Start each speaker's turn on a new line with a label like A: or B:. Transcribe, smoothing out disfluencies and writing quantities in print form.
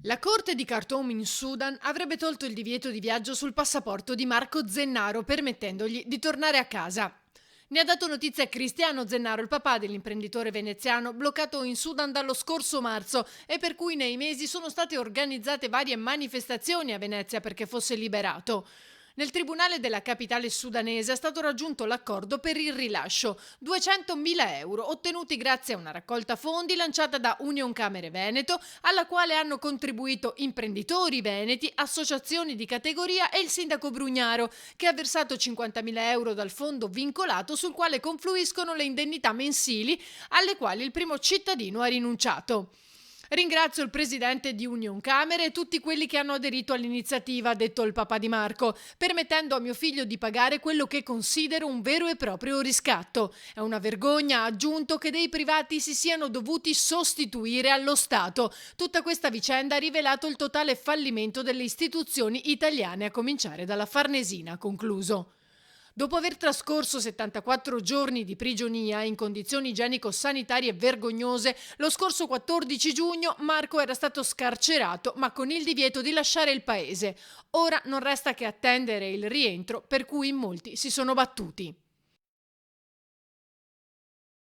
A: La corte di Khartoum in Sudan avrebbe tolto il divieto di viaggio sul passaporto di Marco Zennaro, permettendogli di tornare a casa. Ne ha dato notizia Cristiano Zennaro, il papà dell'imprenditore veneziano bloccato in Sudan dallo scorso marzo e per cui nei mesi sono state organizzate varie manifestazioni a Venezia perché fosse liberato. Nel tribunale della capitale sudanese è stato raggiunto l'accordo per il rilascio, 200.000 euro ottenuti grazie a una raccolta fondi lanciata da Union Camere Veneto, alla quale hanno contribuito imprenditori veneti, associazioni di categoria e il sindaco Brugnaro, che ha versato 50.000 euro dal fondo vincolato sul quale confluiscono le indennità mensili alle quali il primo cittadino ha rinunciato. Ringrazio il presidente di Union Camere e tutti quelli che hanno aderito all'iniziativa, ha detto il papà di Marco, permettendo a mio figlio di pagare quello che considero un vero e proprio riscatto. È una vergogna, ha aggiunto, che dei privati si siano dovuti sostituire allo Stato. Tutta questa vicenda ha rivelato il totale fallimento delle istituzioni italiane, a cominciare dalla Farnesina, ha concluso. Dopo aver trascorso 74 giorni di prigionia in condizioni igienico-sanitarie vergognose, lo scorso 14 giugno Marco era stato scarcerato, ma con il divieto di lasciare il paese. Ora non resta che attendere il rientro per cui in molti si sono battuti.